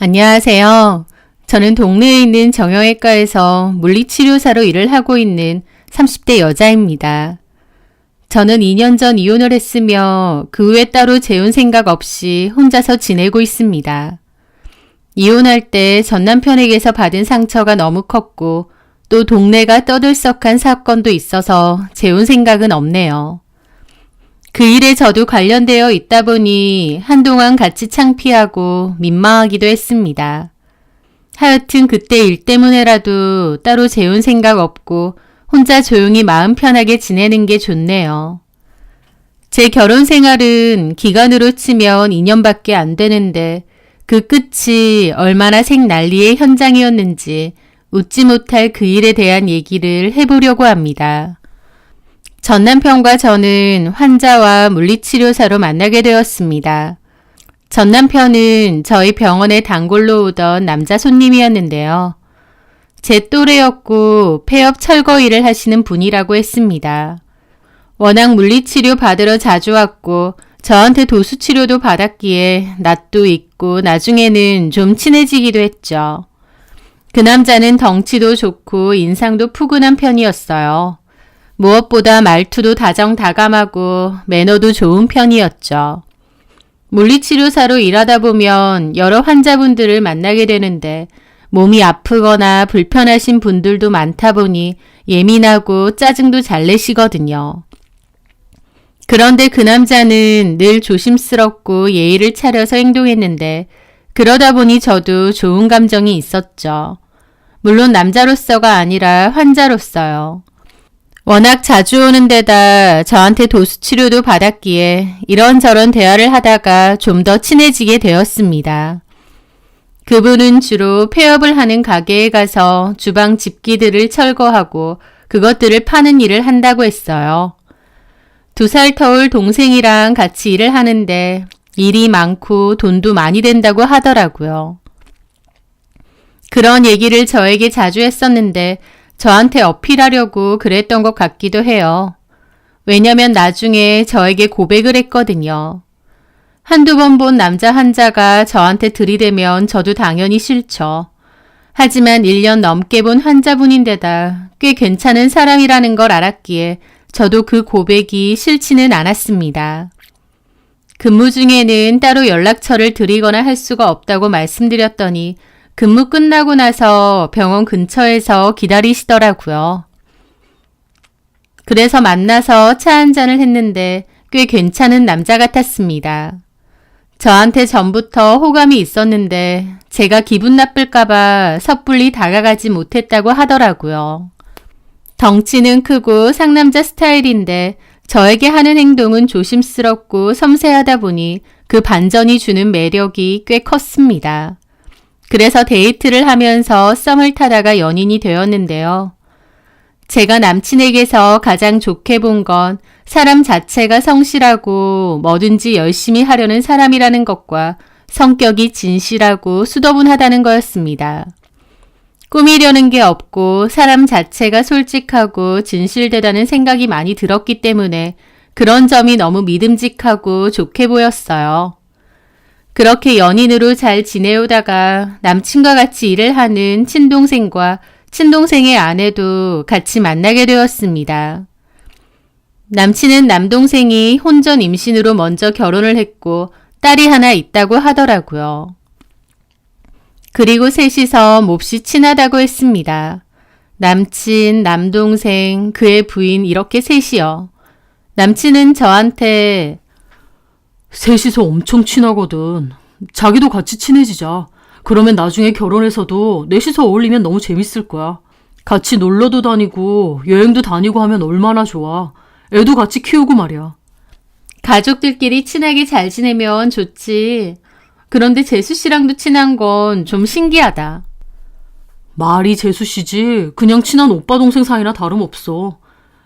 안녕하세요. 저는 동네에 있는 정형외과에서 물리치료사로 일을 하고 있는 30대 여자입니다. 저는 2년 전 이혼을 했으며 그 후에 따로 재혼 생각 없이 혼자서 지내고 있습니다. 이혼할 때 전 남편에게서 받은 상처가 너무 컸고 또 동네가 떠들썩한 사건도 있어서 재혼 생각은 없네요. 그 일에 저도 관련되어 있다 보니 한동안 같이 창피하고 민망하기도 했습니다. 하여튼 그때 일 때문에라도 따로 재혼 생각 없고 혼자 조용히 마음 편하게 지내는 게 좋네요. 제 결혼 생활은 기간으로 치면 2년밖에 안 되는데 그 끝이 얼마나 생난리의 현장이었는지 웃지 못할 그 일에 대한 얘기를 해보려고 합니다. 전 남편과 저는 환자와 물리치료사로 만나게 되었습니다. 전 남편은 저희 병원에 단골로 오던 남자 손님이었는데요. 제 또래였고 폐업 철거 일을 하시는 분이라고 했습니다. 워낙 물리치료 받으러 자주 왔고 저한테 도수치료도 받았기에 낯도 있고 나중에는 좀 친해지기도 했죠. 그 남자는 덩치도 좋고 인상도 푸근한 편이었어요. 무엇보다 말투도 다정다감하고 매너도 좋은 편이었죠. 물리치료사로 일하다 보면 여러 환자분들을 만나게 되는데 몸이 아프거나 불편하신 분들도 많다 보니 예민하고 짜증도 잘 내시거든요. 그런데 그 남자는 늘 조심스럽고 예의를 차려서 행동했는데 그러다 보니 저도 좋은 감정이 있었죠. 물론 남자로서가 아니라 환자로서요. 워낙 자주 오는 데다 저한테 도수치료도 받았기에 이런저런 대화를 하다가 좀 더 친해지게 되었습니다. 그분은 주로 폐업을 하는 가게에 가서 주방 집기들을 철거하고 그것들을 파는 일을 한다고 했어요. 2살 터울 동생이랑 같이 일을 하는데 일이 많고 돈도 많이 된다고 하더라고요. 그런 얘기를 저에게 자주 했었는데 저한테 어필하려고 그랬던 것 같기도 해요. 왜냐면 나중에 저에게 고백을 했거든요. 한두 번 본 남자 환자가 저한테 들이대면 저도 당연히 싫죠. 하지만 1년 넘게 본 환자분인데다 꽤 괜찮은 사람이라는 걸 알았기에 저도 그 고백이 싫지는 않았습니다. 근무 중에는 따로 연락처를 드리거나 할 수가 없다고 말씀드렸더니 근무 끝나고 나서 병원 근처에서 기다리시더라고요. 그래서 만나서 차 한잔을 했는데 꽤 괜찮은 남자 같았습니다. 저한테 전부터 호감이 있었는데 제가 기분 나쁠까봐 섣불리 다가가지 못했다고 하더라고요. 덩치는 크고 상남자 스타일인데 저에게 하는 행동은 조심스럽고 섬세하다 보니 그 반전이 주는 매력이 꽤 컸습니다. 그래서 데이트를 하면서 썸을 타다가 연인이 되었는데요. 제가 남친에게서 가장 좋게 본 건 사람 자체가 성실하고 뭐든지 열심히 하려는 사람이라는 것과 성격이 진실하고 수더분하다는 거였습니다. 꾸미려는 게 없고 사람 자체가 솔직하고 진실되다는 생각이 많이 들었기 때문에 그런 점이 너무 믿음직하고 좋게 보였어요. 그렇게 연인으로 잘 지내오다가 남친과 같이 일을 하는 친동생과 친동생의 아내도 같이 만나게 되었습니다. 남친은 남동생이 혼전 임신으로 먼저 결혼을 했고 딸이 하나 있다고 하더라고요. 그리고 셋이서 몹시 친하다고 했습니다. 남친, 남동생, 그의 부인 이렇게 셋이요. 남친은 저한테 셋이서 엄청 친하거든. 자기도 같이 친해지자. 그러면 나중에 결혼해서도 넷이서 어울리면 너무 재밌을 거야. 같이 놀러도 다니고 여행도 다니고 하면 얼마나 좋아. 애도 같이 키우고 말이야. 가족들끼리 친하게 잘 지내면 좋지. 그런데 재수 씨랑도 친한 건 좀 신기하다. 말이 재수 씨지 그냥 친한 오빠 동생 사이나 다름없어.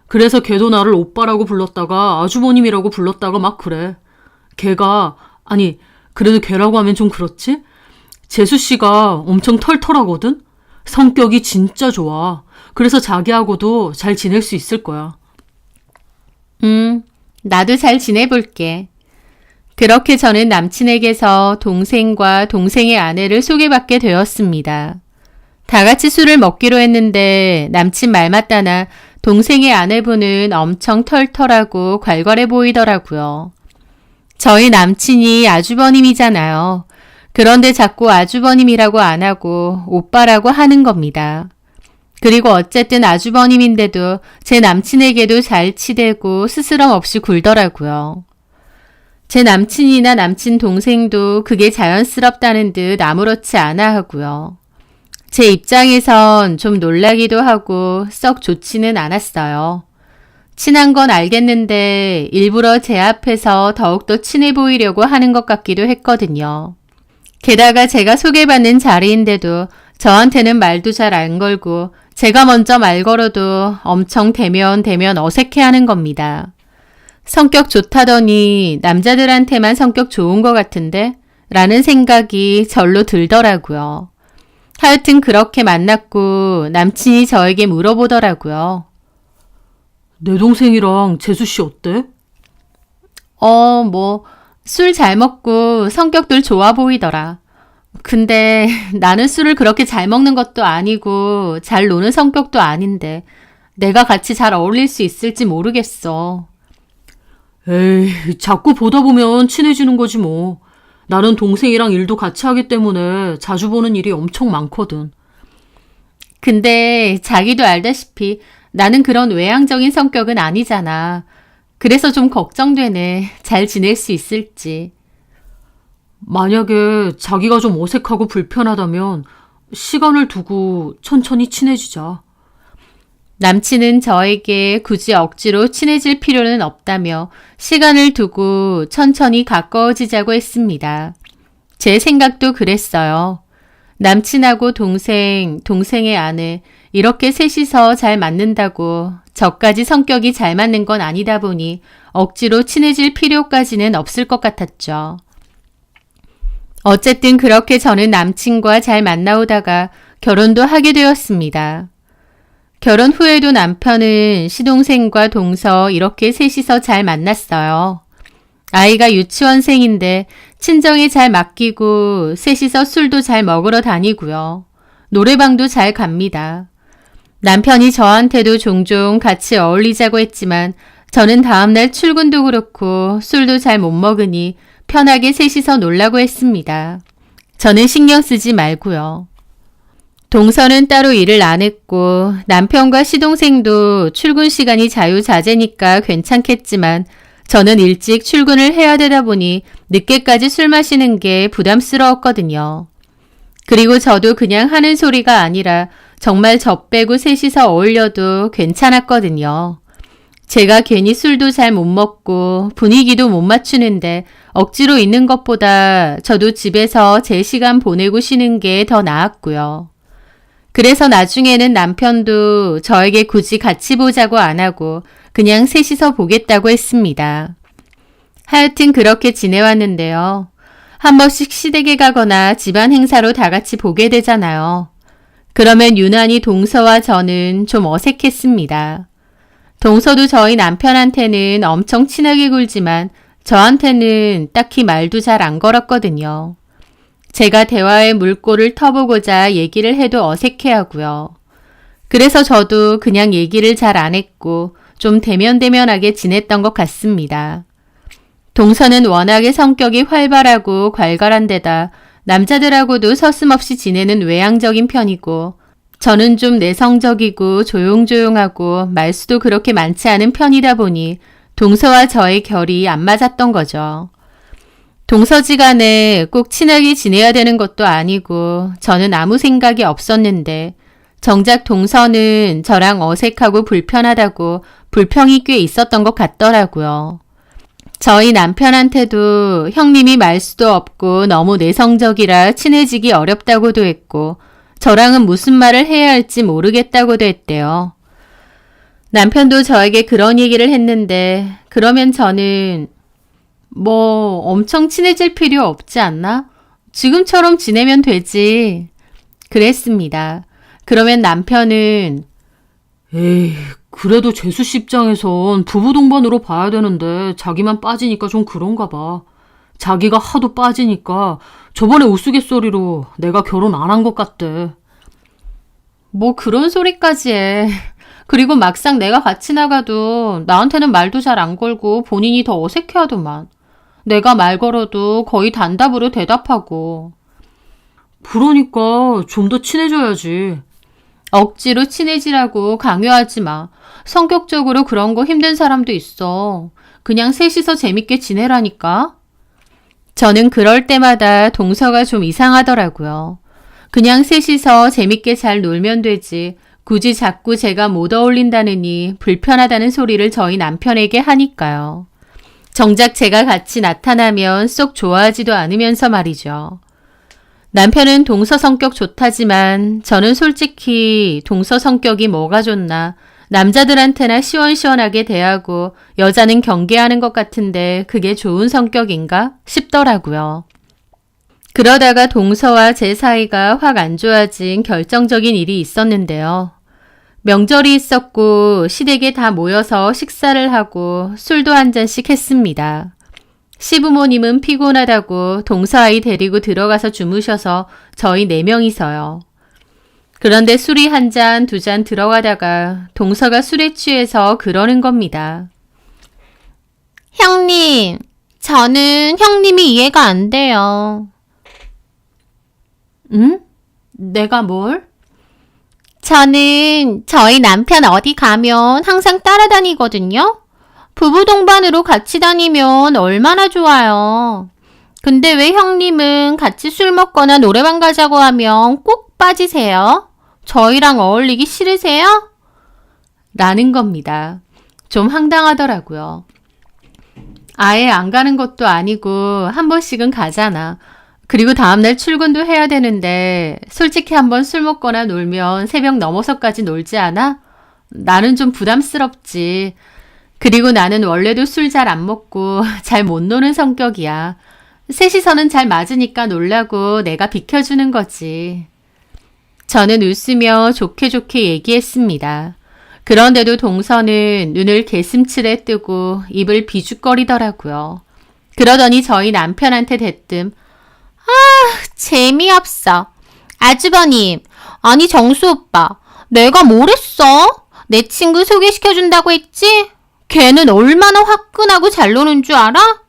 그래서 걔도 나를 오빠라고 불렀다가 아주버님이라고 불렀다가 막 그래. 걔가 아니 그래도 걔라고 하면 좀 그렇지? 재수 씨가 엄청 털털하거든? 성격이 진짜 좋아. 그래서 자기하고도 잘 지낼 수 있을 거야. 나도 잘 지내볼게. 그렇게 저는 남친에게서 동생과 동생의 아내를 소개받게 되었습니다. 다 같이 술을 먹기로 했는데 남친 말 맞다나 동생의 아내분은 엄청 털털하고 괄괄해 보이더라고요. 저희 남친이 아주버님이잖아요. 그런데 자꾸 아주버님이라고 안 하고 오빠라고 하는 겁니다. 그리고 어쨌든 아주버님인데도 제 남친에게도 잘 치대고 스스럼 없이 굴더라고요. 제 남친이나 남친 동생도 그게 자연스럽다는 듯 아무렇지 않아 하고요. 제 입장에선 좀 놀라기도 하고 썩 좋지는 않았어요. 친한 건 알겠는데 일부러 제 앞에서 더욱더 친해 보이려고 하는 것 같기도 했거든요. 게다가 제가 소개받는 자리인데도 저한테는 말도 잘 안 걸고 제가 먼저 말 걸어도 엄청 대면 어색해하는 겁니다. 성격 좋다더니 남자들한테만 성격 좋은 것 같은데? 라는 생각이 절로 들더라고요. 하여튼 그렇게 만났고 남친이 저에게 물어보더라고요. 내 동생이랑 재수씨 어때? 술 잘 먹고 성격들 좋아 보이더라. 근데 나는 술을 그렇게 잘 먹는 것도 아니고 잘 노는 성격도 아닌데 내가 같이 잘 어울릴 수 있을지 모르겠어. 에이, 자꾸 보다 보면 친해지는 거지 뭐. 나는 동생이랑 일도 같이 하기 때문에 자주 보는 일이 엄청 많거든. 근데 자기도 알다시피 나는 그런 외향적인 성격은 아니잖아. 그래서 좀 걱정되네. 잘 지낼 수 있을지. 만약에 자기가 좀 어색하고 불편하다면 시간을 두고 천천히 친해지자. 남친은 저에게 굳이 억지로 친해질 필요는 없다며 시간을 두고 천천히 가까워지자고 했습니다. 제 생각도 그랬어요. 남친하고 동생, 동생의 아내 이렇게 셋이서 잘 맞는다고 저까지 성격이 잘 맞는 건 아니다 보니 억지로 친해질 필요까지는 없을 것 같았죠. 어쨌든 그렇게 저는 남친과 잘 만나오다가 결혼도 하게 되었습니다. 결혼 후에도 남편은 시동생과 동서 이렇게 셋이서 잘 만났어요. 아이가 유치원생인데 친정에 잘 맡기고 셋이서 술도 잘 먹으러 다니고요. 노래방도 잘 갑니다. 남편이 저한테도 종종 같이 어울리자고 했지만 저는 다음날 출근도 그렇고 술도 잘 못 먹으니 편하게 셋이서 놀라고 했습니다. 저는 신경 쓰지 말고요. 동서는 따로 일을 안 했고 남편과 시동생도 출근 시간이 자유자재니까 괜찮겠지만 저는 일찍 출근을 해야 되다 보니 늦게까지 술 마시는 게 부담스러웠거든요. 그리고 저도 그냥 하는 소리가 아니라 정말 저 빼고 셋이서 어울려도 괜찮았거든요. 제가 괜히 술도 잘 못 먹고 분위기도 못 맞추는데 억지로 있는 것보다 저도 집에서 제 시간 보내고 쉬는 게 더 나았고요. 그래서 나중에는 남편도 저에게 굳이 같이 보자고 안 하고 그냥 셋이서 보겠다고 했습니다. 하여튼 그렇게 지내왔는데요. 한 번씩 시댁에 가거나 집안 행사로 다 같이 보게 되잖아요. 그러면 유난히 동서와 저는 좀 어색했습니다. 동서도 저희 남편한테는 엄청 친하게 굴지만 저한테는 딱히 말도 잘 안 걸었거든요. 제가 대화의 물꼬를 터보고자 얘기를 해도 어색해하고요. 그래서 저도 그냥 얘기를 잘 안 했고 좀 대면대면하게 지냈던 것 같습니다. 동서는 워낙에 성격이 활발하고 괄괄한 데다 남자들하고도 서슴없이 지내는 외향적인 편이고 저는 좀 내성적이고 조용조용하고 말수도 그렇게 많지 않은 편이다 보니 동서와 저의 결이 안 맞았던 거죠. 동서지간에 꼭 친하게 지내야 되는 것도 아니고 저는 아무 생각이 없었는데 정작 동서는 저랑 어색하고 불편하다고 불평이 꽤 있었던 것 같더라고요. 저희 남편한테도 형님이 말수도 없고 너무 내성적이라 친해지기 어렵다고도 했고 저랑은 무슨 말을 해야 할지 모르겠다고도 했대요. 남편도 저에게 그런 얘기를 했는데 그러면 저는 엄청 친해질 필요 없지 않나? 지금처럼 지내면 되지. 그랬습니다. 그러면 남편은 에이, 그래도 재수씨 입장에선 부부 동반으로 봐야 되는데 자기만 빠지니까 좀 그런가 봐. 자기가 하도 빠지니까 저번에 우스갯소리로 내가 결혼 안 한 것 같대. 뭐 그런 소리까지 해. 그리고 막상 내가 같이 나가도 나한테는 말도 잘 안 걸고 본인이 더 어색해하더만. 내가 말 걸어도 거의 단답으로 대답하고. 그러니까 좀 더 친해져야지. 억지로 친해지라고 강요하지 마. 성격적으로 그런 거 힘든 사람도 있어. 그냥 셋이서 재밌게 지내라니까. 저는 그럴 때마다 동서가 좀 이상하더라고요. 그냥 셋이서 재밌게 잘 놀면 되지. 굳이 자꾸 제가 못 어울린다느니 불편하다는 소리를 저희 남편에게 하니까요. 정작 제가 같이 나타나면 쏙 좋아하지도 않으면서 말이죠. 남편은 동서 성격 좋다지만 저는 솔직히 동서 성격이 뭐가 좋나. 남자들한테나 시원시원하게 대하고 여자는 경계하는 것 같은데 그게 좋은 성격인가 싶더라고요. 그러다가 동서와 제 사이가 확 안 좋아진 결정적인 일이 있었는데요. 명절이 있었고 시댁에 다 모여서 식사를 하고 술도 한 잔씩 했습니다. 시부모님은 피곤하다고 동서아이 데리고 들어가서 주무셔서 저희 4명이서요. 그런데 술이 한 잔, 2잔 들어가다가 동서가 술에 취해서 그러는 겁니다. 형님, 저는 형님이 이해가 안 돼요. 응? 내가 뭘? 저는 저희 남편 어디 가면 항상 따라다니거든요. 부부 동반으로 같이 다니면 얼마나 좋아요. 근데 왜 형님은 같이 술 먹거나 노래방 가자고 하면 꼭 빠지세요? 저희랑 어울리기 싫으세요? 라는 겁니다. 좀 황당하더라고요. 아예 안 가는 것도 아니고 한 번씩은 가잖아. 그리고 다음날 출근도 해야 되는데 솔직히 한번 술 먹거나 놀면 새벽 넘어서까지 놀지 않아? 나는 좀 부담스럽지. 그리고 나는 원래도 술 잘 안 먹고 잘 못 노는 성격이야. 셋이서는 잘 맞으니까 놀라고 내가 비켜주는 거지. 저는 웃으며 좋게 좋게 얘기했습니다. 그런데도 동서는 눈을 개슴츠레 뜨고 입을 비죽거리더라고요. 그러더니 저희 남편한테 대뜸 재미없어. 아주버님, 아니 정수 오빠, 내가 뭘 했어? 내 친구 소개시켜준다고 했지? 걔는 얼마나 화끈하고 잘 노는 줄 알아?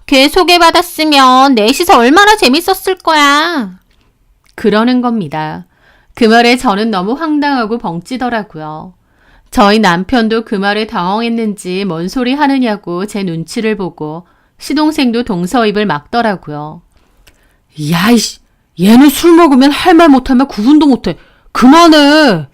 걔 소개받았으면 넷이서 얼마나 재밌었을 거야. 그러는 겁니다. 그 말에 저는 너무 황당하고 벙찌더라고요. 저희 남편도 그 말에 당황했는지 뭔 소리 하느냐고 제 눈치를 보고 시동생도 동서 입을 막더라고요. 야이씨, 얘는 술 먹으면 할 말 못하면 구분도 못해. 그만해.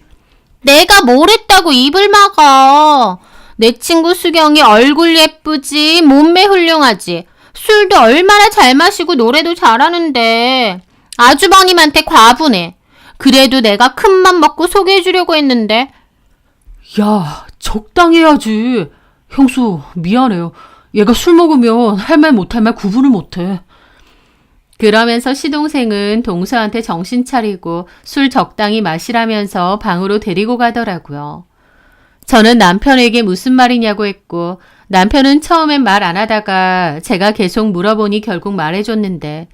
내가 뭘 했다고 입을 막아. 내 친구 수경이 얼굴 예쁘지, 몸매 훌륭하지. 술도 얼마나 잘 마시고 노래도 잘하는데. 아주버님한테 과분해. 그래도 내가 큰맘 먹고 소개해주려고 했는데. 야, 적당히 해야지. 형수, 미안해요. 얘가 술 먹으면 할 말 못할 말 구분을 못해. 그러면서 시동생은 동서한테 정신 차리고 술 적당히 마시라면서 방으로 데리고 가더라고요. 저는 남편에게 무슨 말이냐고 했고 남편은 처음엔 말 안 하다가 제가 계속 물어보니 결국 말해줬는데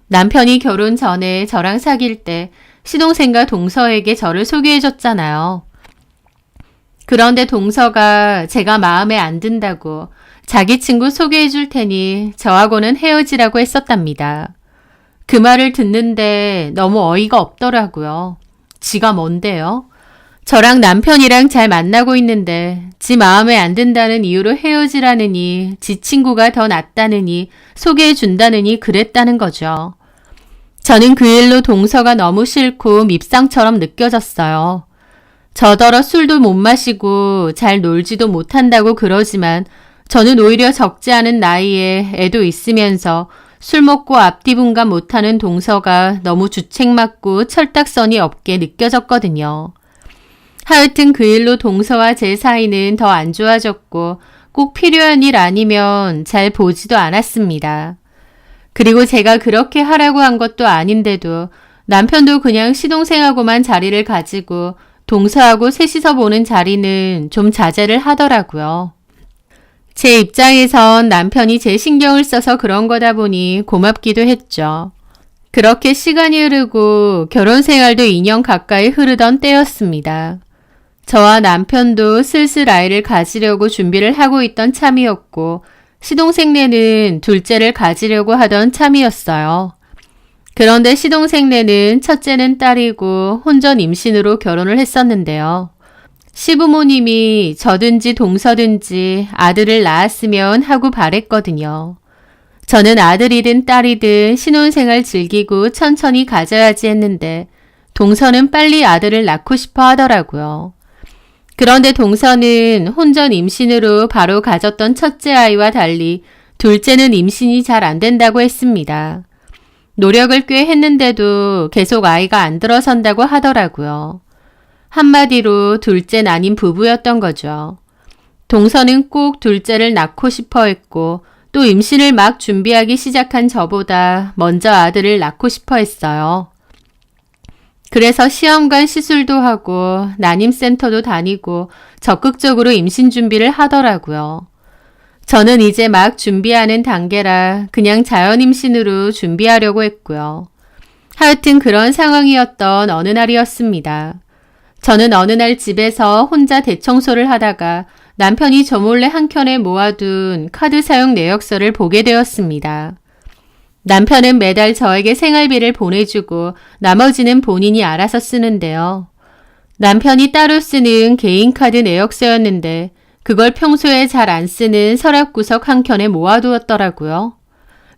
남편이 결혼 전에 저랑 사귈 때 시동생과 동서에게 저를 소개해줬잖아요. 그런데 동서가 제가 마음에 안 든다고 자기 친구 소개해줄 테니 저하고는 헤어지라고 했었답니다. 그 말을 듣는데 너무 어이가 없더라고요. 지가 뭔데요? 저랑 남편이랑 잘 만나고 있는데 지 마음에 안 든다는 이유로 헤어지라느니 지 친구가 더 낫다느니 소개해준다느니 그랬다는 거죠. 저는 그 일로 동서가 너무 싫고 밉상처럼 느껴졌어요. 저더러 술도 못 마시고 잘 놀지도 못한다고 그러지만 저는 오히려 적지 않은 나이에 애도 있으면서 술 먹고 앞뒤 분간 못하는 동서가 너무 주책맞고 철딱선이 없게 느껴졌거든요. 하여튼 그 일로 동서와 제 사이는 더 안 좋아졌고 꼭 필요한 일 아니면 잘 보지도 않았습니다. 그리고 제가 그렇게 하라고 한 것도 아닌데도 남편도 그냥 시동생하고만 자리를 가지고 동서하고 셋이서 보는 자리는 좀 자제를 하더라고요. 제 입장에선 남편이 제 신경을 써서 그런 거다 보니 고맙기도 했죠. 그렇게 시간이 흐르고 결혼 생활도 2년 가까이 흐르던 때였습니다. 저와 남편도 슬슬 아이를 가지려고 준비를 하고 있던 참이었고 시동생네는 둘째를 가지려고 하던 참이었어요. 그런데 시동생네는 첫째는 딸이고 혼전 임신으로 결혼을 했었는데요. 시부모님이 저든지 동서든지 아들을 낳았으면 하고 바랬거든요. 저는 아들이든 딸이든 신혼생활 즐기고 천천히 가져야지 했는데 동서는 빨리 아들을 낳고 싶어 하더라고요. 그런데 동서는 혼전 임신으로 바로 가졌던 첫째 아이와 달리 둘째는 임신이 잘 안 된다고 했습니다. 노력을 꽤 했는데도 계속 아이가 안 들어선다고 하더라고요. 한마디로 둘째는 아닌 부부였던 거죠. 동서는 꼭 둘째를 낳고 싶어 했고 또 임신을 막 준비하기 시작한 저보다 먼저 아들을 낳고 싶어 했어요. 그래서 시험관 시술도 하고 난임센터도 다니고 적극적으로 임신 준비를 하더라고요. 저는 이제 막 준비하는 단계라 그냥 자연 임신으로 준비하려고 했고요. 하여튼 그런 상황이었던 어느 날이었습니다. 저는 어느 날 집에서 혼자 대청소를 하다가 남편이 저 몰래 한켠에 모아둔 카드 사용 내역서를 보게 되었습니다. 남편은 매달 저에게 생활비를 보내주고 나머지는 본인이 알아서 쓰는데요. 남편이 따로 쓰는 개인카드 내역서였는데 그걸 평소에 잘 안 쓰는 서랍구석 한켠에 모아두었더라고요.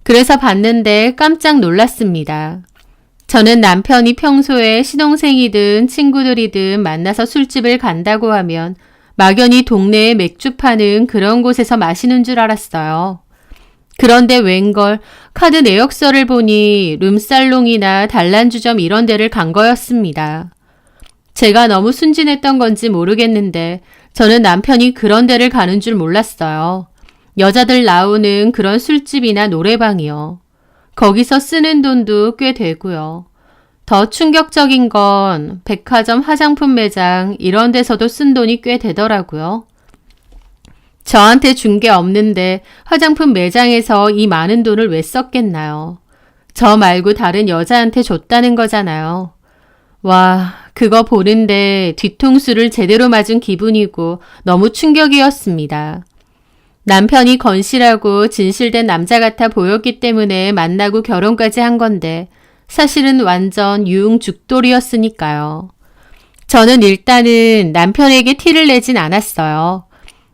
그래서 봤는데 깜짝 놀랐습니다. 저는 남편이 평소에 시동생이든 친구들이든 만나서 술집을 간다고 하면 막연히 동네에 맥주 파는 그런 곳에서 마시는 줄 알았어요. 그런데 웬걸 카드 내역서를 보니 룸살롱이나 단란주점 이런 데를 간 거였습니다. 제가 너무 순진했던 건지 모르겠는데 저는 남편이 그런 데를 가는 줄 몰랐어요. 여자들 나오는 그런 술집이나 노래방이요. 거기서 쓰는 돈도 꽤 되고요. 더 충격적인 건 백화점, 화장품 매장 이런 데서도 쓴 돈이 꽤 되더라고요. 저한테 준 게 없는데 화장품 매장에서 이 많은 돈을 왜 썼겠나요? 저 말고 다른 여자한테 줬다는 거잖아요. 와, 그거 보는데 뒤통수를 제대로 맞은 기분이고 너무 충격이었습니다. 남편이 건실하고 진실된 남자 같아 보였기 때문에 만나고 결혼까지 한 건데 사실은 완전 유흥죽돌이었으니까요. 저는 일단은 남편에게 티를 내진 않았어요.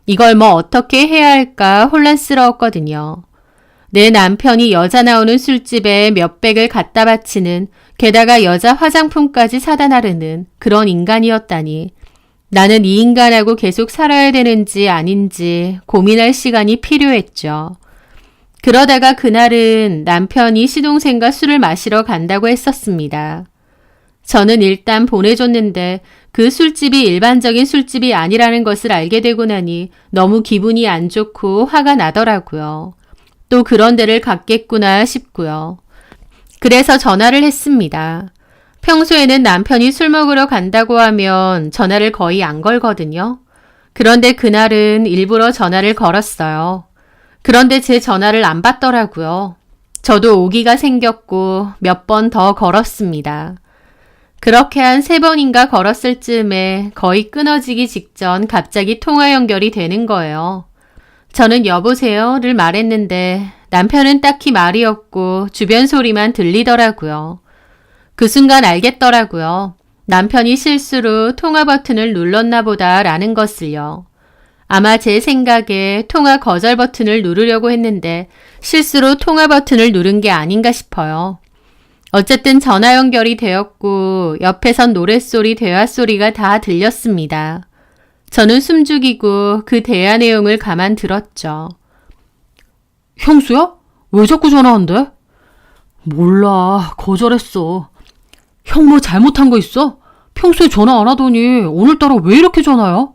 이걸 뭐 어떻게 해야 할까 혼란스러웠거든요. 내 남편이 여자 나오는 술집에 몇백을 갖다 바치는 게다가 여자 화장품까지 사다 나르는 그런 인간이었다니 나는 이 인간하고 계속 살아야 되는지 아닌지 고민할 시간이 필요했죠. 그러다가 그날은 남편이 시동생과 술을 마시러 간다고 했었습니다. 저는 일단 보내줬는데 그 술집이 일반적인 술집이 아니라는 것을 알게 되고 나니 너무 기분이 안 좋고 화가 나더라고요. 또 그런 데를 갔겠구나 싶고요. 그래서 전화를 했습니다. 평소에는 남편이 술 먹으러 간다고 하면 전화를 거의 안 걸거든요. 그런데 그날은 일부러 전화를 걸었어요. 그런데 제 전화를 안 받더라고요. 저도 오기가 생겼고 몇 번 더 걸었습니다. 그렇게 한 3번인가 걸었을 즈음에 거의 끊어지기 직전 갑자기 통화 연결이 되는 거예요. 저는 여보세요를 말했는데 남편은 딱히 말이 없고 주변 소리만 들리더라고요. 그 순간 알겠더라고요. 남편이 실수로 통화 버튼을 눌렀나 보다라는 것을요. 아마 제 생각에 통화 거절 버튼을 누르려고 했는데 실수로 통화 버튼을 누른 게 아닌가 싶어요. 어쨌든 전화 연결이 되었고 옆에선 노랫소리, 대화소리가 다 들렸습니다. 저는 숨죽이고 그 대화 내용을 가만 들었죠. 형수야? 왜 자꾸 전화한대? 몰라, 거절했어. 형 뭐 잘못한 거 있어? 평소에 전화 안 하더니 오늘따라 왜 이렇게 전화야?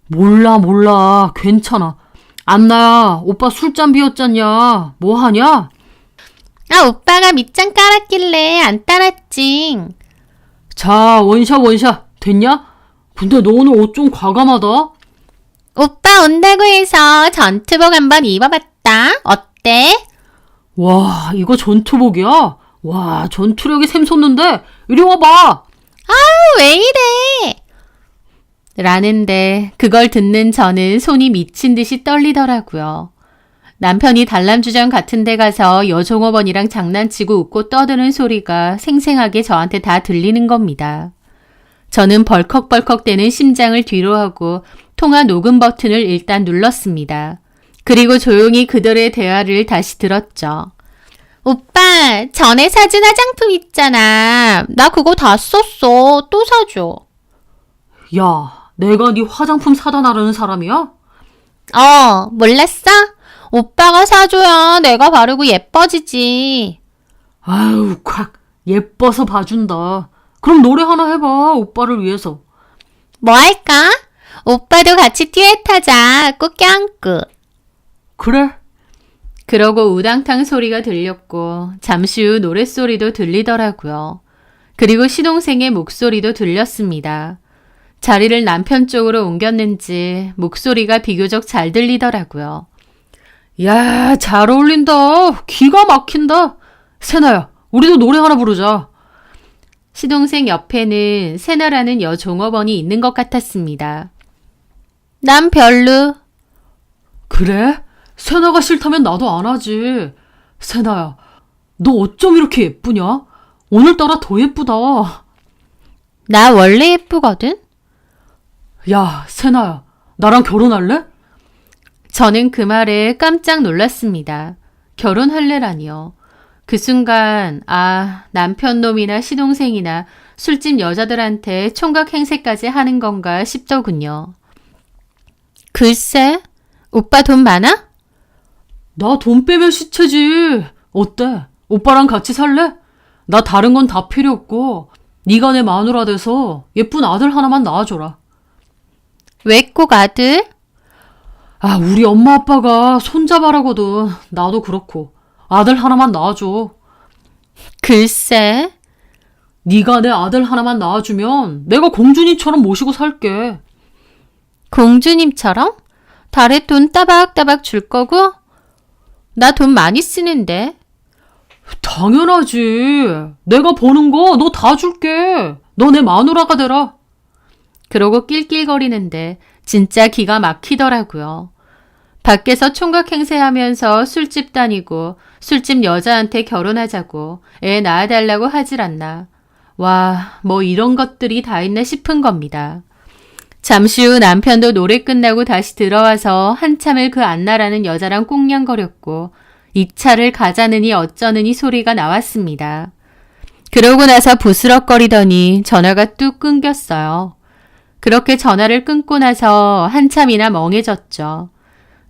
몰라, 괜찮아. 안나야, 오빠 술잔 비웠잖냐? 뭐 하냐? 아, 오빠가 밑장 깔았길래 안 따랐지. 자, 원샷. 됐냐? 근데 너 오늘 옷 좀 과감하다? 오빠 온다고 해서 전투복 한번 입어봤다. 어때? 와, 이거 전투복이야? 와, 전투력이 샘솟는데? 이리 와봐! 왜 이래? 라는데 그걸 듣는 저는 손이 미친 듯이 떨리더라고요. 남편이 단람주점 같은 데 가서 여종업원이랑 장난치고 웃고 떠드는 소리가 생생하게 저한테 다 들리는 겁니다. 저는 벌컥벌컥대는 심장을 뒤로 하고 통화 녹음 버튼을 일단 눌렀습니다. 그리고 조용히 그들의 대화를 다시 들었죠. 오빠, 전에 사준 화장품 있잖아. 나 그거 다 썼어. 또 사줘. 야, 내가 네 화장품 사다 나르는 사람이야? 몰랐어? 오빠가 사줘야 내가 바르고 예뻐지지. 아유, 콱. 예뻐서 봐준다. 그럼 노래 하나 해봐, 오빠를 위해서. 뭐 할까? 오빠도 같이 듀엣 하자. 꾹 껴안고. 그래? 그러고 우당탕 소리가 들렸고 잠시 후 노랫소리도 들리더라고요. 그리고 시동생의 목소리도 들렸습니다. 자리를 남편 쪽으로 옮겼는지 목소리가 비교적 잘 들리더라고요. 야, 잘 어울린다. 기가 막힌다. 세나야, 우리도 노래 하나 부르자. 시동생 옆에는 세나라는 여종업원이 있는 것 같았습니다. 난 별로. 그래? 세나가 싫다면 나도 안 하지. 세나야, 너 어쩜 이렇게 예쁘냐? 오늘따라 더 예쁘다. 나 원래 예쁘거든? 야, 세나야, 나랑 결혼할래? 저는 그 말에 깜짝 놀랐습니다. 결혼할래라니요. 그 순간 남편 놈이나 시동생이나 술집 여자들한테 총각 행세까지 하는 건가 싶더군요. 글쎄, 오빠 돈 많아? 나 돈 빼면 시체지. 어때? 오빠랑 같이 살래? 나 다른 건 다 필요 없고 네가 내 마누라 돼서 예쁜 아들 하나만 낳아줘라. 왜 꼭 아들? 우리 엄마 아빠가 손자발하거든. 나도 그렇고 아들 하나만 낳아줘. 글쎄, 네가 내 아들 하나만 낳아주면 내가 공주님처럼 모시고 살게. 공주님처럼? 달에 돈 따박따박 줄 거고? 나 돈 많이 쓰는데. 당연하지. 내가 버는 거 너 다 줄게. 너 내 마누라가 되라. 그러고 낄낄거리는데 진짜 기가 막히더라고요. 밖에서 총각 행세하면서 술집 다니고 술집 여자한테 결혼하자고 애 낳아달라고 하질 않나. 와, 뭐 이런 것들이 다 있나 싶은 겁니다. 잠시 후 남편도 노래 끝나고 다시 들어와서 한참을 그 안나라는 여자랑 꽁냥거렸고 이 차를 가자느니 어쩌느니 소리가 나왔습니다. 그러고 나서 부스럭거리더니 전화가 뚝 끊겼어요. 그렇게 전화를 끊고 나서 한참이나 멍해졌죠.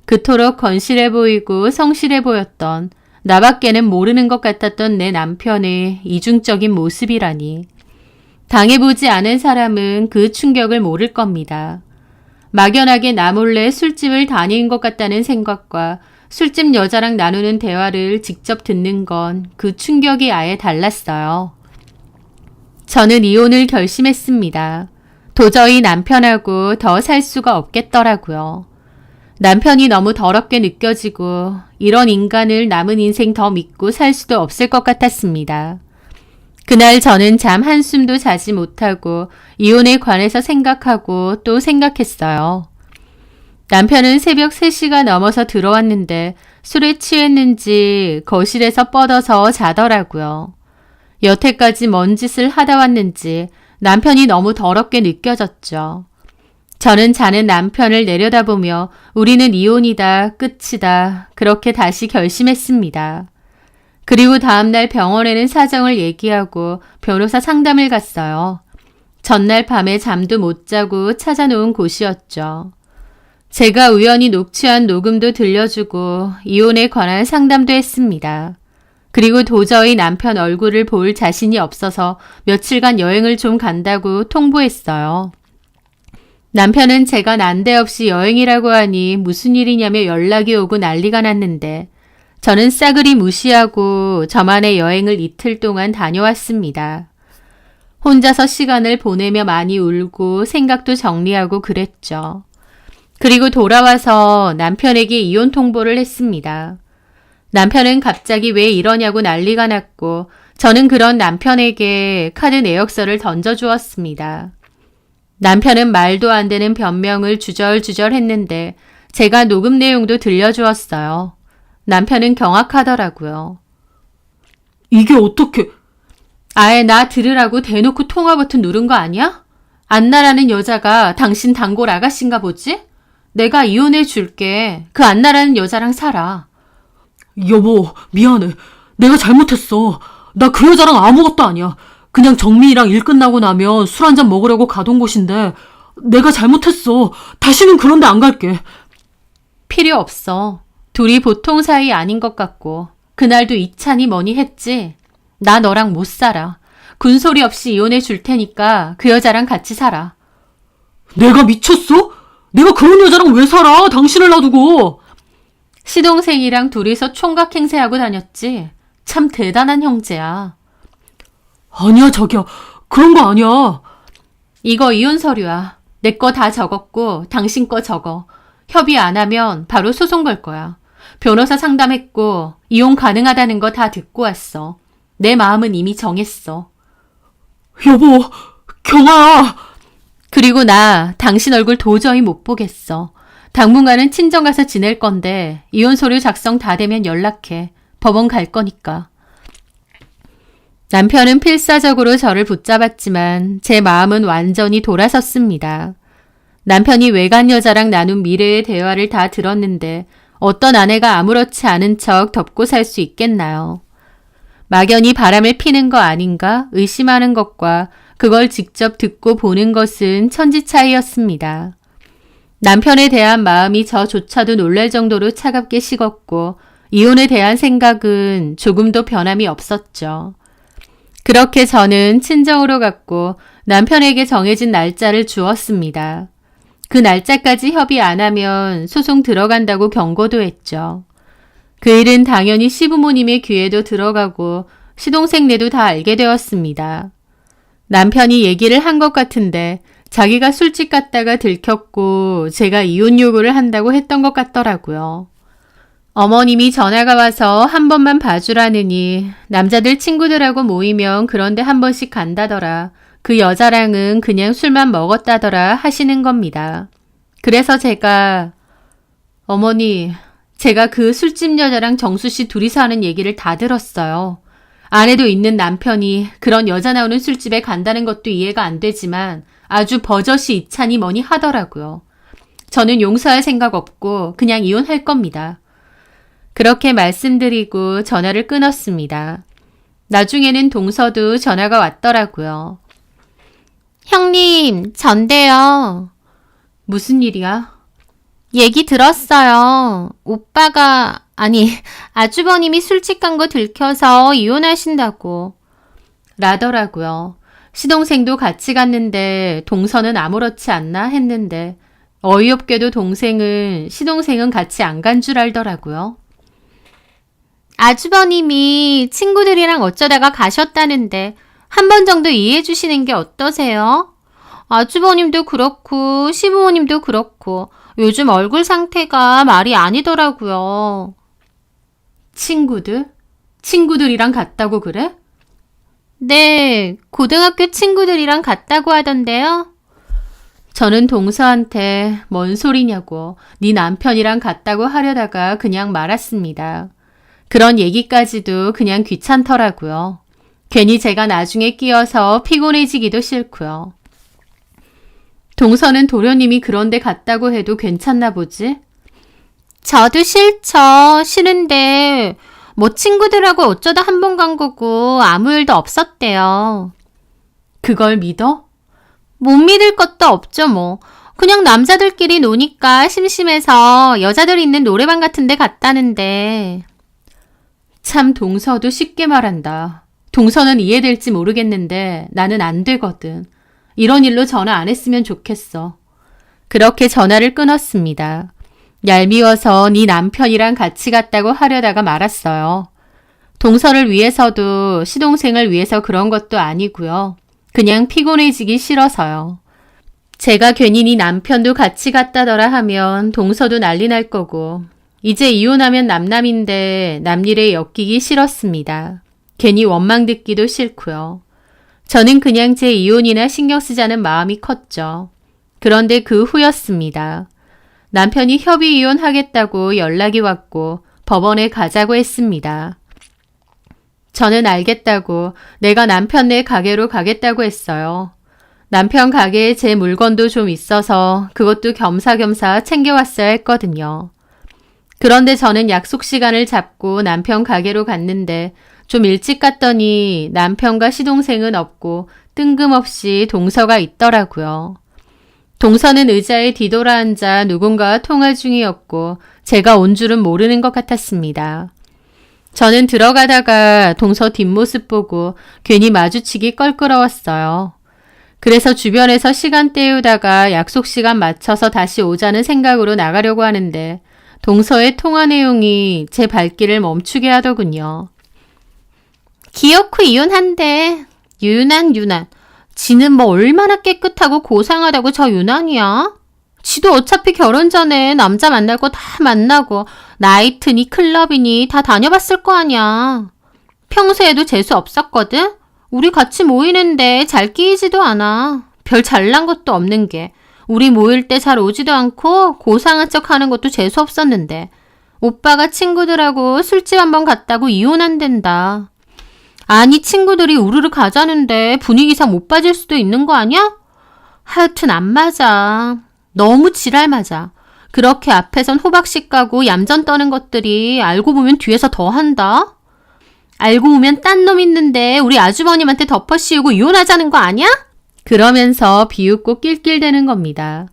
그토록 건실해 보이고 성실해 보였던 나밖에는 모르는 것 같았던 내 남편의 이중적인 모습이라니. 당해보지 않은 사람은 그 충격을 모를 겁니다. 막연하게 나 몰래 술집을 다닌 것 같다는 생각과 술집 여자랑 나누는 대화를 직접 듣는 건 그 충격이 아예 달랐어요. 저는 이혼을 결심했습니다. 도저히 남편하고 더 살 수가 없겠더라고요. 남편이 너무 더럽게 느껴지고 이런 인간을 남은 인생 더 믿고 살 수도 없을 것 같았습니다. 그날 저는 잠 한숨도 자지 못하고 이혼에 관해서 생각하고 또 생각했어요. 남편은 새벽 3시가 넘어서 들어왔는데 술에 취했는지 거실에서 뻗어서 자더라고요. 여태까지 뭔 짓을 하다 왔는지 남편이 너무 더럽게 느껴졌죠. 저는 자는 남편을 내려다보며 우리는 이혼이다, 끝이다, 그렇게 다시 결심했습니다. 그리고 다음날 병원에는 사정을 얘기하고 변호사 상담을 갔어요. 전날 밤에 잠도 못 자고 찾아놓은 곳이었죠. 제가 우연히 녹취한 녹음도 들려주고 이혼에 관한 상담도 했습니다. 그리고 도저히 남편 얼굴을 볼 자신이 없어서 며칠간 여행을 좀 간다고 통보했어요. 남편은 제가 난데없이 여행이라고 하니 무슨 일이냐며 연락이 오고 난리가 났는데 저는 싸그리 무시하고 저만의 여행을 이틀 동안 다녀왔습니다. 혼자서 시간을 보내며 많이 울고 생각도 정리하고 그랬죠. 그리고 돌아와서 남편에게 이혼 통보를 했습니다. 남편은 갑자기 왜 이러냐고 난리가 났고 저는 그런 남편에게 카드 내역서를 던져주었습니다. 남편은 말도 안 되는 변명을 주절주절 했는데 제가 녹음 내용도 들려주었어요. 남편은 경악하더라고요. 이게 어떻게... 아예 나 들으라고 대놓고 통화 버튼 누른 거 아니야? 안나라는 여자가 당신 단골 아가씨인가 보지? 내가 이혼해 줄게. 그 안나라는 여자랑 살아. 여보, 미안해. 내가 잘못했어. 나 그 여자랑 아무것도 아니야. 그냥 정민이랑 일 끝나고 나면 술 한잔 먹으려고 가던 곳인데 내가 잘못했어. 다시는 그런 데 안 갈게. 필요 없어. 둘이 보통 사이 아닌 것 같고 그날도 이찬이 뭐니 했지. 나 너랑 못 살아. 군소리 없이 이혼해 줄 테니까 그 여자랑 같이 살아. 내가 미쳤어? 내가 그런 여자랑 왜 살아? 당신을 놔두고. 시동생이랑 둘이서 총각 행세하고 다녔지. 참 대단한 형제야. 아니야, 자기야. 그런 거 아니야. 이거 이혼 서류야. 내 거 다 적었고 당신 거 적어. 협의 안 하면 바로 소송 걸 거야. 변호사 상담했고 이혼 가능하다는 거 다 듣고 왔어. 내 마음은 이미 정했어. 여보, 경아야. 그리고 나 당신 얼굴 도저히 못 보겠어. 당분간은 친정 가서 지낼 건데 이혼 서류 작성 다 되면 연락해. 법원 갈 거니까. 남편은 필사적으로 저를 붙잡았지만 제 마음은 완전히 돌아섰습니다. 남편이 외간 여자랑 나눈 미래의 대화를 다 들었는데 어떤 아내가 아무렇지 않은 척 덮고 살 수 있겠나요? 막연히 바람을 피는 거 아닌가 의심하는 것과 그걸 직접 듣고 보는 것은 천지 차이였습니다. 남편에 대한 마음이 저조차도 놀랄 정도로 차갑게 식었고 이혼에 대한 생각은 조금도 변함이 없었죠. 그렇게 저는 친정으로 갔고 남편에게 정해진 날짜를 주었습니다. 그 날짜까지 협의 안 하면 소송 들어간다고 경고도 했죠. 그 일은 당연히 시부모님의 귀에도 들어가고 시동생네도 다 알게 되었습니다. 남편이 얘기를 한 것 같은데 자기가 술집 갔다가 들켰고 제가 이혼 요구를 한다고 했던 것 같더라고요. 어머님이 전화가 와서 한 번만 봐주라느니 남자들 친구들하고 모이면 그런데 한 번씩 간다더라. 그 여자랑은 그냥 술만 먹었다더라 하시는 겁니다. 그래서 제가 어머니, 제가 그 술집 여자랑 정수 씨 둘이서 하는 얘기를 다 들었어요. 아내도 있는 남편이 그런 여자 나오는 술집에 간다는 것도 이해가 안 되지만 아주 버젓이 이찬이 뭐니 하더라고요. 저는 용서할 생각 없고 그냥 이혼할 겁니다. 그렇게 말씀드리고 전화를 끊었습니다. 나중에는 동서도 전화가 왔더라고요. 형님, 전데요. 무슨 일이야? 얘기 들었어요. 오빠가, 아니, 아주버님이 술집 간 거 들켜서 이혼하신다고. 라더라고요. 시동생도 같이 갔는데 동서는 아무렇지 않나 했는데 어이없게도 동생은 시동생은 같이 안 간 줄 알더라고요. 아주버님이 친구들이랑 어쩌다가 가셨다는데 한 번 정도 이해해 주시는 게 어떠세요? 아주버님도 그렇고 시부모님도 그렇고 요즘 얼굴 상태가 말이 아니더라고요. 친구들? 친구들이랑 갔다고 그래? 네, 고등학교 친구들이랑 갔다고 하던데요. 저는 동서한테 뭔 소리냐고 네 남편이랑 갔다고 하려다가 그냥 말았습니다. 그런 얘기까지도 그냥 귀찮더라고요. 괜히 제가 나중에 끼어서 피곤해지기도 싫고요. 동서는 도련님이 그런데 갔다고 해도 괜찮나 보지? 저도 싫죠. 싫은데 뭐 친구들하고 어쩌다 한 번 간 거고 아무 일도 없었대요. 그걸 믿어? 못 믿을 것도 없죠 뭐. 그냥 남자들끼리 노니까 심심해서 여자들 있는 노래방 같은 데 갔다는데. 참 동서도 쉽게 말한다. 동서는 이해될지 모르겠는데 나는 안 되거든. 이런 일로 전화 안 했으면 좋겠어. 그렇게 전화를 끊었습니다. 얄미워서 네 남편이랑 같이 갔다고 하려다가 말았어요. 동서를 위해서도 시동생을 위해서 그런 것도 아니고요. 그냥 피곤해지기 싫어서요. 제가 괜히 네 남편도 같이 갔다더라 하면 동서도 난리 날 거고 이제 이혼하면 남남인데 남일에 엮이기 싫었습니다. 괜히 원망 듣기도 싫고요. 저는 그냥 제 이혼이나 신경 쓰자는 마음이 컸죠. 그런데 그 후였습니다. 남편이 협의 이혼하겠다고 연락이 왔고 법원에 가자고 했습니다. 저는 알겠다고 내가 남편네 가게로 가겠다고 했어요. 남편 가게에 제 물건도 좀 있어서 그것도 겸사겸사 챙겨왔어야 했거든요. 그런데 저는 약속 시간을 잡고 남편 가게로 갔는데 좀 일찍 갔더니 남편과 시동생은 없고 뜬금없이 동서가 있더라고요. 동서는 의자에 뒤돌아 앉아 누군가와 통화 중이었고 제가 온 줄은 모르는 것 같았습니다. 저는 들어가다가 동서 뒷모습 보고 괜히 마주치기 껄끄러웠어요. 그래서 주변에서 시간 때우다가 약속 시간 맞춰서 다시 오자는 생각으로 나가려고 하는데 동서의 통화 내용이 제 발길을 멈추게 하더군요. 기어코 이혼한대. 유난. 지는 뭐 얼마나 깨끗하고 고상하다고 저 유난이야? 지도 어차피 결혼 전에 남자 만날 거 다 만나고 나이트니 클럽이니 다 다녀봤을 거 아니야. 평소에도 재수 없었거든? 우리 같이 모이는데 잘 끼이지도 않아. 별 잘난 것도 없는 게. 우리 모일 때 잘 오지도 않고 고상한 척 하는 것도 재수 없었는데. 오빠가 친구들하고 술집 한번 갔다고 이혼한댄다. 아니 친구들이 우르르 가자는데 분위기상 못 빠질 수도 있는 거 아니야? 하여튼 안 맞아. 너무 지랄 맞아. 그렇게 앞에선 호박씨 까고 얌전 떠는 것들이 알고 보면 뒤에서 더 한다. 알고 보면 딴 놈 있는데 우리 아주버님한테 덮어씌우고 이혼하자는 거 아니야? 그러면서 비웃고 낄낄대는 겁니다.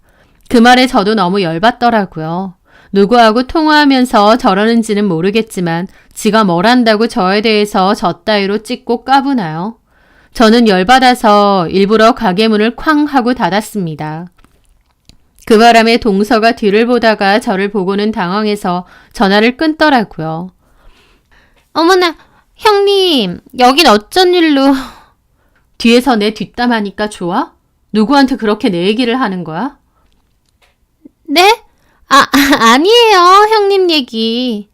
그 말에 저도 너무 열받더라고요. 누구하고 통화하면서 저러는지는 모르겠지만 지가 뭘 한다고 저에 대해서 저 따위로 찍고 까부나요? 저는 열받아서 일부러 가게 문을 쾅 하고 닫았습니다. 그 바람에 동서가 뒤를 보다가 저를 보고는 당황해서 전화를 끊더라고요. 어머나, 형님, 여긴 어쩐 일로... 뒤에서 내 뒷담하니까 좋아? 누구한테 그렇게 내 얘기를 하는 거야? 네? 아니에요, 형님 얘기.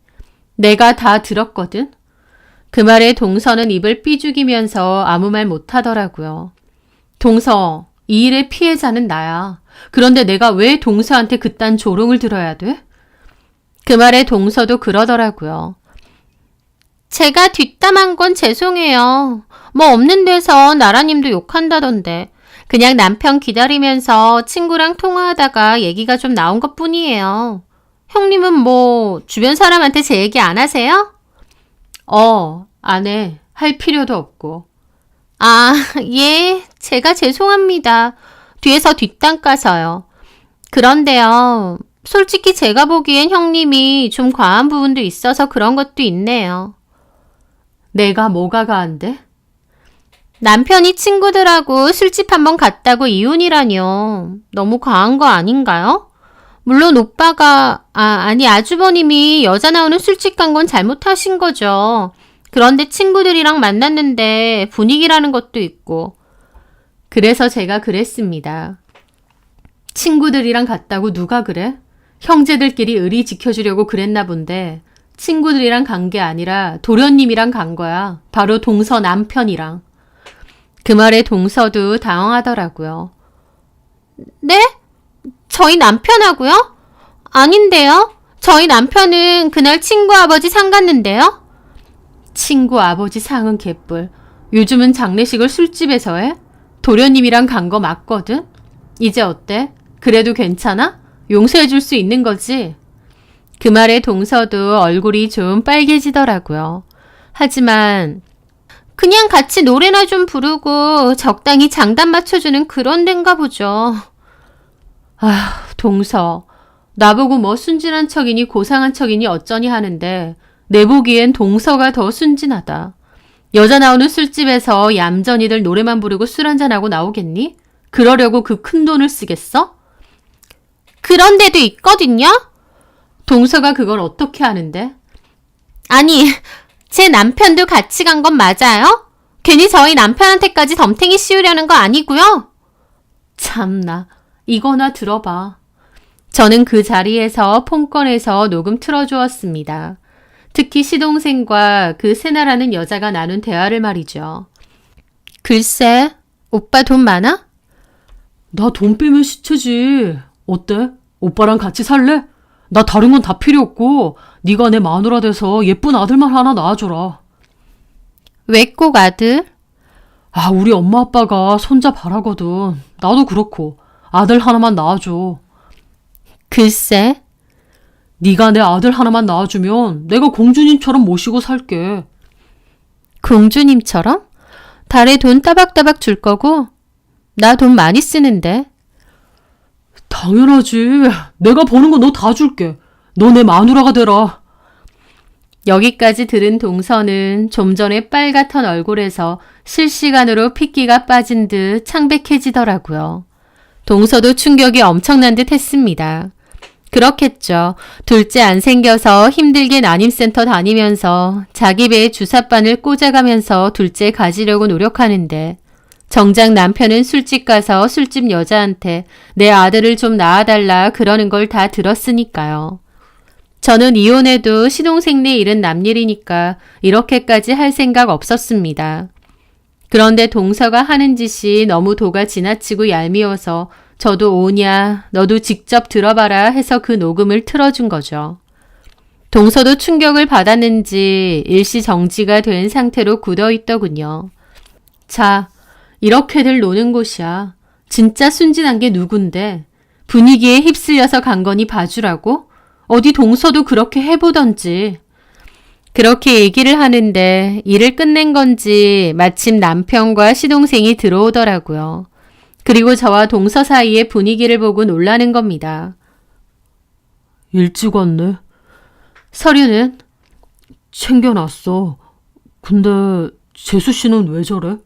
내가 다 들었거든. 그 말에 동서는 입을 삐죽이면서 아무 말 못하더라고요. 동서, 이 일의 피해자는 나야. 그런데 내가 왜 동서한테 그딴 조롱을 들어야 돼? 그 말에 동서도 그러더라고요. 제가 뒷담한 건 죄송해요. 뭐 없는 데서 나라님도 욕한다던데. 그냥 남편 기다리면서 친구랑 통화하다가 얘기가 좀 나온 것 뿐이에요. 형님은 뭐 주변 사람한테 제 얘기 안 하세요? 안 해. 할 필요도 없고. 예. 제가 죄송합니다. 뒤에서 뒷담 까서요. 그런데요. 솔직히 제가 보기엔 형님이 좀 과한 부분도 있어서 그런 것도 있네요. 내가 뭐가 과한데? 남편이 친구들하고 술집 한번 갔다고 이혼이라뇨. 너무 과한 거 아닌가요? 물론 오빠가, 아니 아주버님이 여자 나오는 술집 간 건 잘못하신 거죠. 그런데 친구들이랑 만났는데 분위기라는 것도 있고. 그래서 제가 그랬습니다. 친구들이랑 갔다고 누가 그래? 형제들끼리 의리 지켜주려고 그랬나 본데 친구들이랑 간 게 아니라 도련님이랑 간 거야. 바로 동서 남편이랑. 그 말에 동서도 당황하더라고요. 네? 저희 남편하고요? 아닌데요. 저희 남편은 그날 친구 아버지 상 갔는데요. 친구 아버지 상은 개뿔. 요즘은 장례식을 술집에서 해? 도련님이랑 간 거 맞거든? 이제 어때? 그래도 괜찮아? 용서해 줄 수 있는 거지? 그 말에 동서도 얼굴이 좀 빨개지더라고요. 하지만 그냥 같이 노래나 좀 부르고 적당히 장단 맞춰주는 그런 데인가 보죠. 동서. 나보고 뭐 순진한 척이니 고상한 척이니 어쩌니 하는데 내 보기엔 동서가 더 순진하다. 여자 나오는 술집에서 얌전히들 노래만 부르고 술 한잔하고 나오겠니? 그러려고 그 큰 돈을 쓰겠어? 그런 데도 있거든요? 동서가 그걸 어떻게 하는데? 아니, 제 남편도 같이 간 건 맞아요? 괜히 저희 남편한테까지 덤탱이 씌우려는 거 아니고요? 참나, 이거나 들어봐. 저는 그 자리에서 폰 꺼내서 녹음 틀어주었습니다. 특히 시동생과 그 세나라는 여자가 나눈 대화를 말이죠. 글쎄, 오빠 돈 많아? 나 돈 빼면 시체지. 어때? 오빠랑 같이 살래? 나 다른 건 다 필요 없고 네가 내 마누라 돼서 예쁜 아들만 하나 낳아줘라. 왜 꼭 아들? 아, 우리 엄마 아빠가 손자 바라거든. 나도 그렇고 아들 하나만 낳아줘. 글쎄, 네가 내 아들 하나만 낳아주면 내가 공주님처럼 모시고 살게. 공주님처럼? 달에 돈 따박따박 줄 거고? 나 돈 많이 쓰는데. 당연하지. 내가 버는 거 너 다 줄게. 너 내 마누라가 되라. 여기까지 들은 동서는 좀 전에 빨갛던 얼굴에서 실시간으로 핏기가 빠진 듯 창백해지더라고요. 동서도 충격이 엄청난 듯 했습니다. 그렇겠죠. 둘째 안 생겨서 힘들게 난임센터 다니면서 자기 배에 주사바늘 꽂아가면서 둘째 가지려고 노력하는데 정작 남편은 술집 가서 술집 여자한테 내 아들을 좀 낳아달라 그러는 걸 다 들었으니까요. 저는 이혼해도 시동생네 일은 남 일이니까 이렇게까지 할 생각 없었습니다. 그런데 동서가 하는 짓이 너무 도가 지나치고 얄미워서 저도 오냐, 너도 직접 들어봐라 해서 그 녹음을 틀어준 거죠. 동서도 충격을 받았는지 일시정지가 된 상태로 굳어있더군요. 자, 이렇게들 노는 곳이야. 진짜 순진한 게 누군데 분위기에 휩쓸려서 간 거니 봐주라고? 어디 동서도 그렇게 해보던지. 그렇게 얘기를 하는데 일을 끝낸 건지 마침 남편과 시동생이 들어오더라고요. 그리고 저와 동서 사이의 분위기를 보고 놀라는 겁니다. 일찍 왔네. 서류는? 챙겨놨어. 근데 재수 씨는 왜 저래?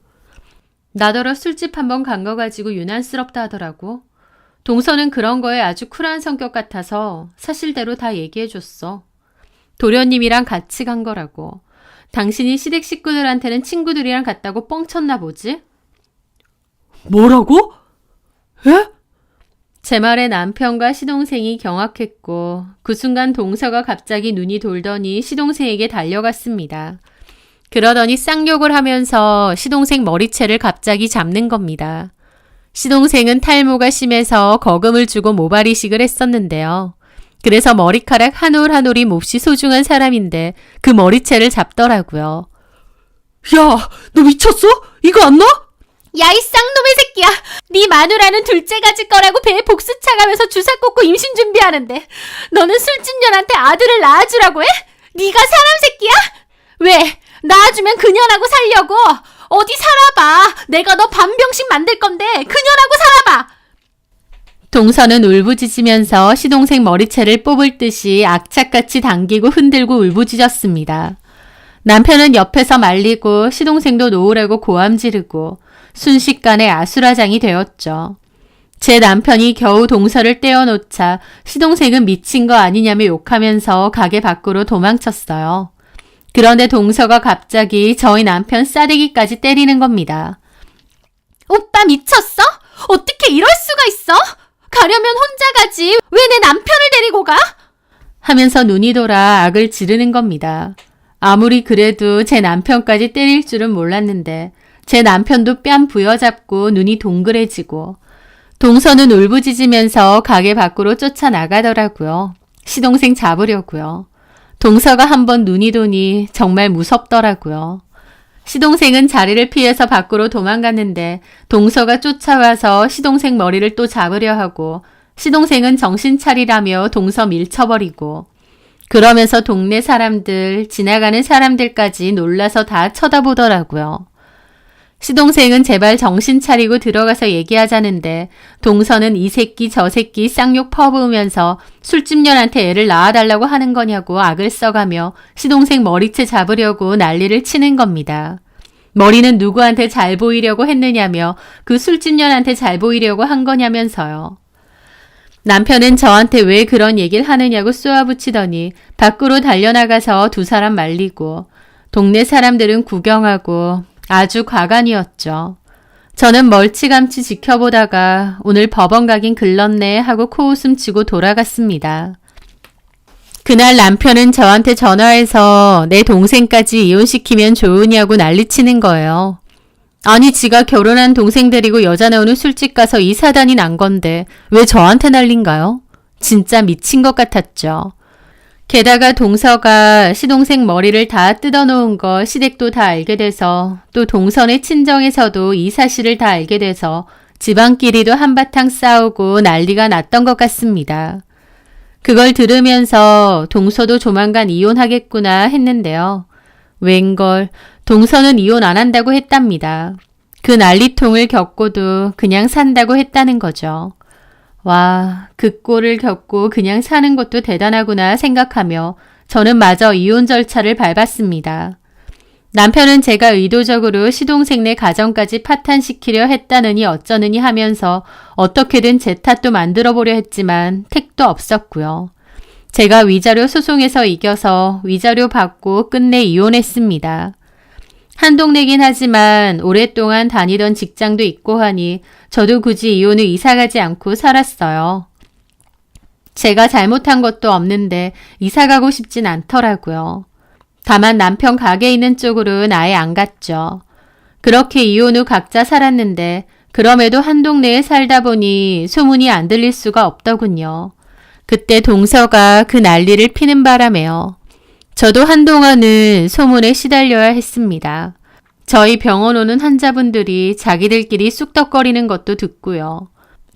나더러 술집 한번 간 거 가지고 유난스럽다 하더라고. 동서는 그런 거에 아주 쿨한 성격 같아서 사실대로 다 얘기해줬어. 도련님이랑 같이 간 거라고. 당신이 시댁 식구들한테는 친구들이랑 갔다고 뻥쳤나 보지? 뭐라고? 에? 제 말에 남편과 시동생이 경악했고 그 순간 동서가 갑자기 눈이 돌더니 시동생에게 달려갔습니다. 그러더니 쌍욕을 하면서 시동생 머리채를 갑자기 잡는 겁니다. 시동생은 탈모가 심해서 거금을 주고 모발이식을 했었는데요. 그래서 머리카락 한 올 한 올이 몹시 소중한 사람인데 그 머리채를 잡더라고요. 야, 너 미쳤어? 이거 안 나? 야, 이 쌍놈의 새끼야! 네 마누라는 둘째 가질 거라고 배에 복수 차가면서 주사 꽂고 임신 준비하는데 너는 술집년한테 아들을 낳아주라고 해? 네가 사람 새끼야? 왜? 낳아주면 그년하고 살려고? 어디 살아봐. 내가 너 반병씩 만들 건데 그년하고 살아봐. 동서는 울부짖으면서 시동생 머리채를 뽑을 듯이 악착같이 당기고 흔들고 울부짖었습니다. 남편은 옆에서 말리고 시동생도 놓으라고 고함 지르고 순식간에 아수라장이 되었죠. 제 남편이 겨우 동서를 떼어놓자 시동생은 미친 거 아니냐며 욕하면서 가게 밖으로 도망쳤어요. 그런데 동서가 갑자기 저희 남편 싸대기까지 때리는 겁니다. 오빠 미쳤어? 어떻게 이럴 수가 있어? 가려면 혼자 가지. 왜 내 남편을 데리고 가? 하면서 눈이 돌아 악을 지르는 겁니다. 아무리 그래도 제 남편까지 때릴 줄은 몰랐는데 제 남편도 뺨 부여잡고 눈이 동그래지고 동서는 울부짖으면서 가게 밖으로 쫓아나가더라고요. 시동생 잡으려고요. 동서가 한번 눈이 도니 정말 무섭더라고요. 시동생은 자리를 피해서 밖으로 도망갔는데 동서가 쫓아와서 시동생 머리를 또 잡으려 하고 시동생은 정신 차리라며 동서 밀쳐버리고 그러면서 동네 사람들, 지나가는 사람들까지 놀라서 다 쳐다보더라고요. 시동생은 제발 정신 차리고 들어가서 얘기하자는데 동서는 이 새끼 저 새끼 쌍욕 퍼부으면서 술집년한테 애를 낳아달라고 하는 거냐고 악을 써가며 시동생 머리채 잡으려고 난리를 치는 겁니다. 머리는 누구한테 잘 보이려고 했느냐며 그 술집년한테 잘 보이려고 한 거냐면서요. 남편은 저한테 왜 그런 얘기를 하느냐고 쏘아붙이더니 밖으로 달려나가서 두 사람 말리고 동네 사람들은 구경하고 아주 과간이었죠. 저는 멀찌감치 지켜보다가 오늘 법원 가긴 글렀네 하고 코웃음 치고 돌아갔습니다. 그날 남편은 저한테 전화해서 내 동생까지 이혼시키면 좋으냐고 난리치는 거예요. 아니 지가 결혼한 동생 데리고 여자 나오는 술집 가서 이 사단이 난 건데 왜 저한테 난린가요? 진짜 미친 것 같았죠. 게다가 동서가 시동생 머리를 다 뜯어놓은 거 시댁도 다 알게 돼서 또 동선의 친정에서도 이 사실을 다 알게 돼서 집안끼리도 한바탕 싸우고 난리가 났던 것 같습니다. 그걸 들으면서 동서도 조만간 이혼하겠구나 했는데요. 웬걸 동서는 이혼 안 한다고 했답니다. 그 난리통을 겪고도 그냥 산다고 했다는 거죠. 와, 그 꼴을 겪고 그냥 사는 것도 대단하구나 생각하며 저는 마저 이혼 절차를 밟았습니다. 남편은 제가 의도적으로 시동생네 가정까지 파탄시키려 했다느니 어쩌느니 하면서 어떻게든 제 탓도 만들어보려 했지만 택도 없었고요. 제가 위자료 소송에서 이겨서 위자료 받고 끝내 이혼했습니다. 한 동네긴 하지만 오랫동안 다니던 직장도 있고 하니 저도 굳이 이혼 후 이사가지 않고 살았어요. 제가 잘못한 것도 없는데 이사가고 싶진 않더라고요. 다만 남편 가게 있는 쪽으로는 아예 안 갔죠. 그렇게 이혼 후 각자 살았는데 그럼에도 한 동네에 살다 보니 소문이 안 들릴 수가 없더군요. 그때 동서가 그 난리를 피는 바람에요. 저도 한동안은 소문에 시달려야 했습니다. 저희 병원 오는 환자분들이 자기들끼리 쑥덕거리는 것도 듣고요.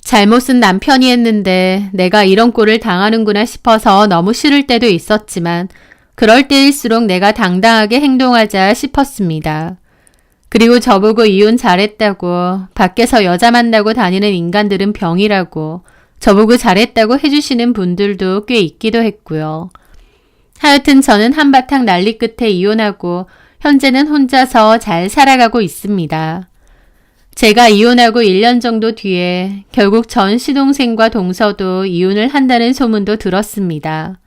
잘못은 남편이 했는데 내가 이런 꼴을 당하는구나 싶어서 너무 싫을 때도 있었지만 그럴 때일수록 내가 당당하게 행동하자 싶었습니다. 그리고 저보고 이혼 잘했다고 밖에서 여자 만나고 다니는 인간들은 병이라고 저보고 잘했다고 해주시는 분들도 꽤 있기도 했고요. 하여튼 저는 한바탕 난리 끝에 이혼하고 현재는 혼자서 잘 살아가고 있습니다. 제가 이혼하고 1년 정도 뒤에 결국 전 시동생과 동서도 이혼을 한다는 소문도 들었습니다.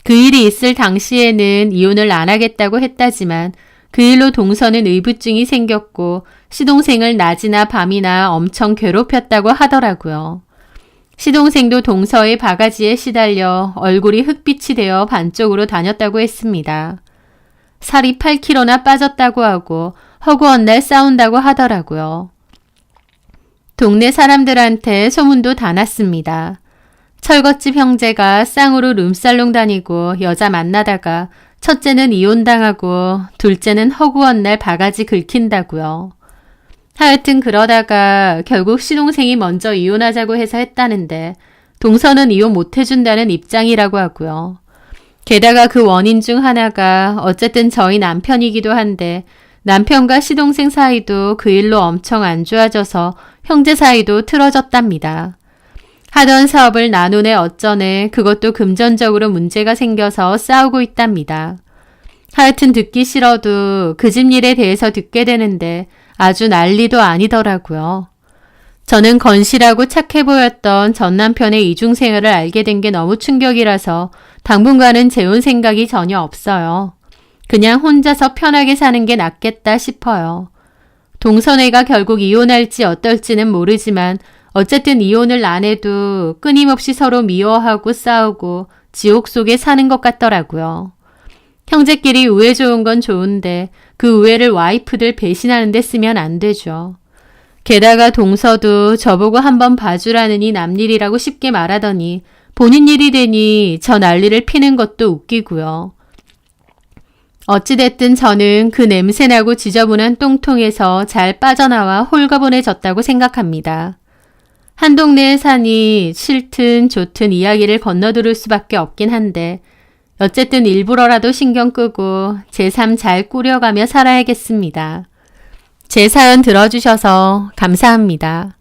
그 일이 있을 당시에는 이혼을 안 하겠다고 했다지만 그 일로 동서는 의부증이 생겼고 시동생을 낮이나 밤이나 엄청 괴롭혔다고 하더라고요. 시동생도 동서의 바가지에 시달려 얼굴이 흑빛이 되어 반쪽으로 다녔다고 했습니다. 살이 8kg나 빠졌다고 하고 허구한 날 싸운다고 하더라고요. 동네 사람들한테 소문도 다 났습니다. 철거집 형제가 쌍으로 룸살롱 다니고 여자 만나다가 첫째는 이혼당하고 둘째는 허구한 날 바가지 긁힌다고요. 하여튼 그러다가 결국 시동생이 먼저 이혼하자고 해서 했다는데 동서는 이혼 못 해준다는 입장이라고 하고요. 게다가 그 원인 중 하나가 어쨌든 저희 남편이기도 한데 남편과 시동생 사이도 그 일로 엄청 안 좋아져서 형제 사이도 틀어졌답니다. 하던 사업을 나누네 어쩌네 그것도 금전적으로 문제가 생겨서 싸우고 있답니다. 하여튼 듣기 싫어도 그 집 일에 대해서 듣게 되는데 아주 난리도 아니더라고요. 저는 건실하고 착해 보였던 전 남편의 이중생활을 알게 된 게 너무 충격이라서 당분간은 재혼 생각이 전혀 없어요. 그냥 혼자서 편하게 사는 게 낫겠다 싶어요. 동선애가 결국 이혼할지 어떨지는 모르지만 어쨌든 이혼을 안 해도 끊임없이 서로 미워하고 싸우고 지옥 속에 사는 것 같더라고요. 형제끼리 우애 좋은 건 좋은데 그 우애를 와이프들 배신하는 데 쓰면 안 되죠. 게다가 동서도 저보고 한번 봐주라느니 남일이라고 쉽게 말하더니 본인 일이 되니 저 난리를 피는 것도 웃기고요. 어찌됐든 저는 그 냄새나고 지저분한 똥통에서 잘 빠져나와 홀가분해졌다고 생각합니다. 한 동네에 사니 싫든 좋든 이야기를 건너들을 수밖에 없긴 한데 어쨌든 일부러라도 신경 끄고 제 삶 잘 꾸려가며 살아야겠습니다. 제 사연 들어주셔서 감사합니다.